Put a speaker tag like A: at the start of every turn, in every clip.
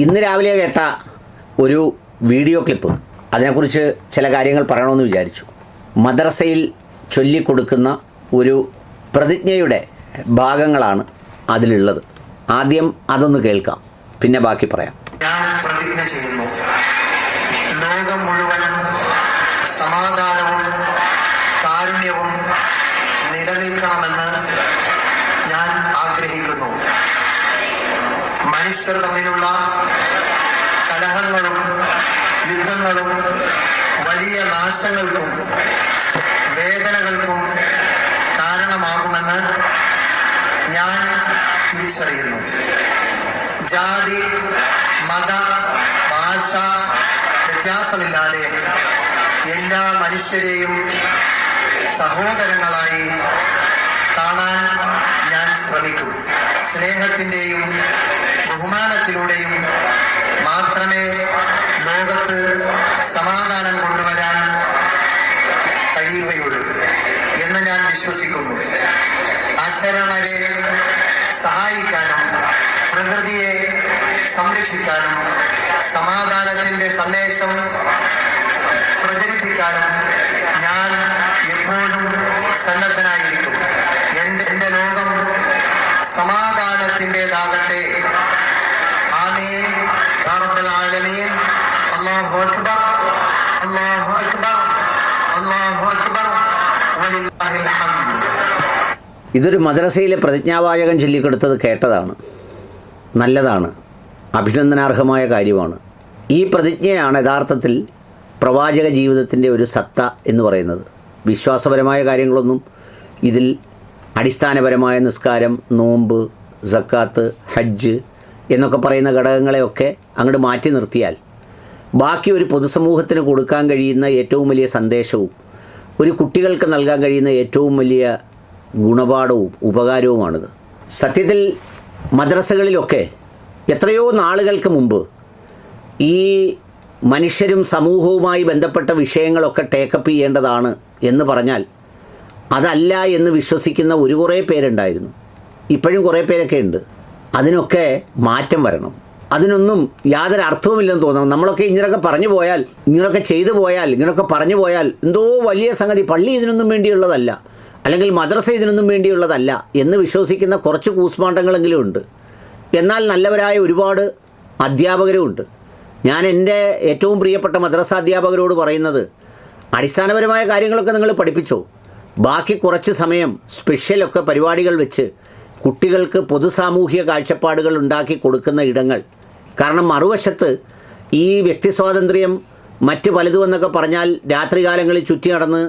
A: ഇന്ന് രാവിലെ കേട്ട ഒരു വീഡിയോ ക്ലിപ്പ്, അതിനെക്കുറിച്ച് ചില കാര്യങ്ങൾ പറയണമെന്ന് വിചാരിച്ചു. മദ്രസയിൽ ചൊല്ലിക്കൊടുക്കുന്ന ഒരു പ്രതിജ്ഞയുടെ ഭാഗങ്ങളാണ് അതിലുള്ളത്. ആദ്യം അതൊന്ന് കേൾക്കാം, പിന്നെ ബാക്കി പറയാം.
B: ഞാൻ പ്രതിജ്ഞ ചെയ്യുന്നു, ലോകം മുഴുവൻ സമാധാനവും കാരുണ്യവും നിലനിൽക്കണമെന്ന് ഞാൻ ആഗ്രഹിക്കുന്നു. മനുഷ്യർ തമ്മിലുള്ള കലഹങ്ങളും യുദ്ധങ്ങളും വലിയ നാശങ്ങൾക്കും വേദനകൾക്കും കാരണമാകുമെന്ന് ഞാൻ തിരിച്ചറിയുന്നു. ജാതി, മത, ഭാഷ വ്യത്യാസമില്ലാതെ എല്ലാ മനുഷ്യരെയും സഹോദരങ്ങളായി കാണാൻ ഞാൻ ശ്രമിക്കും. സ്നേഹത്തിൻ്റെയും ബഹുമാനത്തിലൂടെയും മാത്രമേ ലോകത്ത് സമാധാനം കൊണ്ടുവരാൻ കഴിയുകയുള്ളൂ എന്ന് ഞാൻ വിശ്വസിക്കുന്നു. അശരണരെ സഹായിക്കാനും പ്രകൃതിയെ സംരക്ഷിക്കാനും സമാധാനത്തിന്റെ സന്ദേശം പ്രചരിപ്പിക്കാനും ഞാൻ എപ്പോഴും സന്നദ്ധനായിരിക്കും. എൻ്റെ ലോകം സമാധാനത്തിൻ്റെതാകട്ടെ. ആമീൻ യാ റബ്ബൽ ആലമീൻ. അല്ലാഹു അക്ബർ, അല്ലാഹു അക്ബർ, അല്ലാഹു അക്ബർ വലില്ലാഹിൽ ഹംദ്.
A: ഇതൊരു മദ്രസയിലെ പ്രതിജ്ഞാവാചകം ചൊല്ലിക്കൊടുത്തത് കേട്ടതാണ്. നല്ലതാണ്, അഭിനന്ദനാർഹമായ കാര്യമാണ്. ഈ പ്രതിജ്ഞയാണ് യഥാർത്ഥത്തിൽ പ്രവാചക ജീവിതത്തിൻ്റെ ഒരു സത്ത എന്ന് പറയുന്നത്. വിശ്വാസപരമായ കാര്യങ്ങളൊന്നും ഇതിൽ അടിസ്ഥാനപരമായ നിസ്കാരം, നോമ്പ്, സക്കാത്ത്, ഹജ്ജ് എന്നൊക്കെ പറയുന്ന ഘടകങ്ങളെയൊക്കെ അങ്ങോട്ട് മാറ്റി നിർത്തിയാൽ ബാക്കി ഒരു പൊതുസമൂഹത്തിന് കൊടുക്കാൻ കഴിയുന്ന ഏറ്റവും വലിയ സന്ദേശവും ഒരു കുട്ടികൾക്ക് നൽകാൻ കഴിയുന്ന ഏറ്റവും വലിയ ഗുണപാഠവും ഉപകാരവുമാണിത്. സത്യത്തിൽ മദ്രസകളിലൊക്കെ എത്രയോ നാളുകൾക്ക് മുമ്പ് ഈ മനുഷ്യരും സമൂഹവുമായി ബന്ധപ്പെട്ട വിഷയങ്ങളൊക്കെ ടേക്കപ്പ് ചെയ്യേണ്ടതാണ് എന്ന് പറഞ്ഞാൽ അതല്ല എന്ന് വിശ്വസിക്കുന്ന കുറേ പേരുണ്ടായിരുന്നു. ഇപ്പോഴും കുറേ പേരൊക്കെ ഉണ്ട്. അതിനൊക്കെ മാറ്റം വരണം. അതിനൊന്നും യാതൊരു അർത്ഥവുമില്ലെന്ന് തോന്നണം. നമ്മളൊക്കെ ഇങ്ങനെയൊക്കെ പറഞ്ഞു പോയാൽ, ഇങ്ങനെയൊക്കെ ചെയ്തു പോയാൽ, ഇങ്ങനെയൊക്കെ പറഞ്ഞു പോയാൽ എന്തോ വലിയ സംഗതി, പള്ളി ഇതിനൊന്നും വേണ്ടിയുള്ളതല്ല, അല്ലെങ്കിൽ മദ്രസ ഇതിനൊന്നും വേണ്ടിയുള്ളതല്ല എന്ന് വിശ്വസിക്കുന്ന കുറച്ച് കൂസ്മാണ്ടങ്ങളെങ്കിലും ഉണ്ട്. എന്നാൽ നല്ലവരായ ഒരുപാട് അധ്യാപകരുമുണ്ട്. ഞാൻ എൻ്റെ ഏറ്റവും പ്രിയപ്പെട്ട മദ്രസ അധ്യാപകരോട് പറയുന്നത്, അടിസ്ഥാനപരമായ കാര്യങ്ങളൊക്കെ നിങ്ങൾ പഠിപ്പിച്ചോ, ബാക്കി കുറച്ച് സമയം സ്പെഷ്യലൊക്കെ പരിപാടികൾ വെച്ച് കുട്ടികൾക്ക് പൊതുസാമൂഹിക കാഴ്ചപ്പാടുകൾ ഉണ്ടാക്കി കൊടുക്കുന്ന ഇടങ്ങൾ. കാരണം മറുവശത്ത് ഈ വ്യക്തി സ്വാതന്ത്ര്യം മറ്റ് പലതും എന്നൊക്കെ പറഞ്ഞാൽ രാത്രികാലങ്ങളിൽ ചുറ്റി നടന്ന്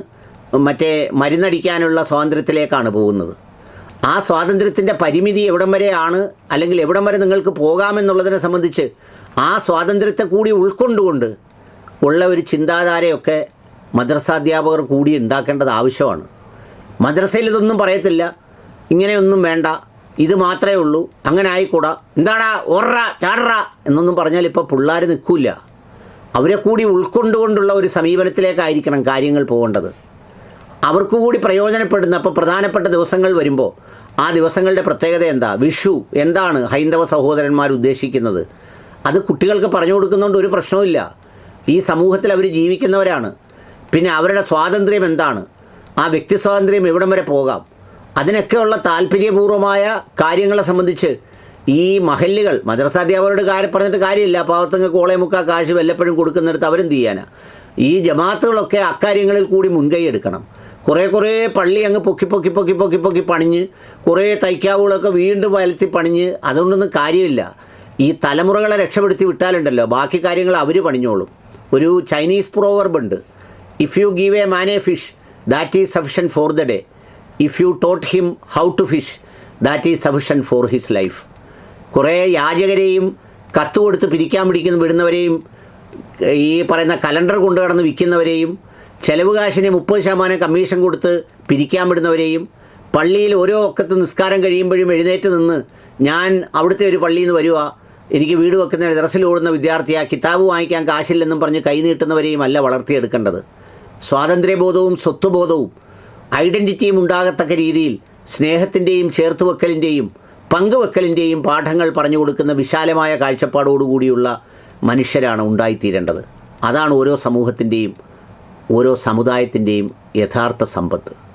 A: മറ്റേ മരുന്നടിക്കാനുള്ള സ്വാതന്ത്ര്യത്തിലേക്കാണ് പോകുന്നത്. ആ സ്വാതന്ത്ര്യത്തിൻ്റെ പരിമിതി എവിടം വരെയാണ്, അല്ലെങ്കിൽ എവിടം വരെ നിങ്ങൾക്ക് പോകാമെന്നുള്ളതിനെ സംബന്ധിച്ച് ആ സ്വാതന്ത്ര്യത്തെ കൂടി ഉൾക്കൊണ്ടുകൊണ്ട് ഉള്ള ഒരു ചിന്താധാരയൊക്കെ മദ്രസാധ്യാപകർ കൂടി ഉണ്ടാക്കേണ്ടത് ആവശ്യമാണ്. മദ്രസയിൽ ഇതൊന്നും പറയത്തില്ല, ഇങ്ങനെയൊന്നും വേണ്ട, ഇത് മാത്രമേ ഉള്ളൂ, അങ്ങനെ ആയിക്കൂടാ, എന്താടാ ഒറ ചാടറ എന്നൊന്നും പറഞ്ഞാൽ ഇപ്പോൾ പിള്ളേർ നിൽക്കില്ല. അവരെ കൂടി ഉൾക്കൊണ്ടുകൊണ്ടുള്ള ഒരു സമീപനത്തിലേക്കായിരിക്കണം കാര്യങ്ങൾ പോകേണ്ടത്. അവർക്ക് കൂടി പ്രയോജനപ്പെടുന്ന അപ്പോൾ പ്രധാനപ്പെട്ട ദിവസങ്ങൾ വരുമ്പോൾ ആ ദിവസങ്ങളുടെ പ്രത്യേകത എന്താ, വിഷു എന്താണ് ഹൈന്ദവ സഹോദരന്മാർ ഉദ്ദേശിക്കുന്നത്, അത് കുട്ടികൾക്ക് പറഞ്ഞു കൊടുക്കുന്നതുകൊണ്ട് ഒരു പ്രശ്നവുമില്ല. ഈ സമൂഹത്തിൽ അവർ ജീവിക്കുന്നവരാണ്. പിന്നെ അവരുടെ സ്വാതന്ത്ര്യം എന്താണ്, ആ വ്യക്തി സ്വാതന്ത്ര്യം എവിടം വരെ പോകാം, അതിനൊക്കെയുള്ള താല്പര്യപൂർവമായ കാര്യങ്ങളെ സംബന്ധിച്ച് ഈ മഹല്ലുകൾ, മദ്രസാധ്യാപകരുടെ പറഞ്ഞിട്ട് കാര്യമില്ല. പാവത്തങ്ങൾക്ക് ഓളെ മുക്കാ കാശ് വല്ലപ്പോഴും കൊടുക്കുന്നിടത്ത് അവരെന്ത് ചെയ്യാനാ? ഈ ജമാഅത്തുകളൊക്കെ അക്കാര്യങ്ങളിൽ കൂടി മുൻകൈ എടുക്കണം. കുറേ പള്ളി അങ്ങ് പൊക്കി പണിഞ്ഞ് കുറേ തൈക്കാവുകളൊക്കെ വീണ്ടും വലത്തി പണിഞ്ഞ് അതുകൊണ്ടൊന്നും കാര്യമില്ല. ഈ തലമുറകളെ രക്ഷപ്പെടുത്തി വിട്ടാലുണ്ടല്ലോ ബാക്കി കാര്യങ്ങൾ അവർ പണിഞ്ഞോളും. ഒരു ചൈനീസ് പ്രോവർബ് ഉണ്ട്, if you give a man a fish that is sufficient for the day, if you taught him how to fish that is sufficient for his life. കുറേ യാചകരെയും കത്ത് കൊടുത്ത് പിരിക്കാൻ വിടുന്നവരെയും ഈ പറയുന്ന കലണ്ടർ കൊണ്ടു കടന്ന് വിൽക്കുന്നവരെയും ചെലവ് കാശിന് 30% കമ്മീഷൻ കൊടുത്ത് പിരിക്കാൻ വിടുന്നവരെയും പള്ളിയിൽ ഓരോ ഒക്കത്ത് നിസ്കാരം കഴിയുമ്പോഴും എഴുന്നേറ്റ് നിന്ന് ഞാൻ അവിടുത്തെ ഒരു പള്ളിയിൽ നിന്ന് വരുക, എനിക്ക് വീട് വെക്കുന്ന ദർസിൽ ഓടുന്ന വിദ്യാർത്ഥിയാ, കിതാബ് വാങ്ങിക്കാൻ കാശില്ലെന്നും പറഞ്ഞ് കൈനീട്ടുന്നവരെയും അല്ല വളർത്തിയെടുക്കേണ്ടത്. സ്വാതന്ത്ര്യബോധവും സ്വത്വബോധവും ഐഡൻറ്റിറ്റിയും ഉണ്ടാകത്തക്ക രീതിയിൽ സ്നേഹത്തിൻ്റെയും ചേർത്തുവെക്കലിൻ്റെയും പങ്കുവെക്കലിൻ്റെയും പാഠങ്ങൾ പറഞ്ഞു കൊടുക്കുന്ന വിശാലമായ കാഴ്ചപ്പാടോടുകൂടിയുള്ള മനുഷ്യരാണ് ഉണ്ടായിത്തീരേണ്ടത്. അതാണ് ഓരോ സമൂഹത്തിൻ്റെയും ഓരോ സമുദായത്തിൻ്റെയും യഥാർത്ഥ സമ്പത്ത്.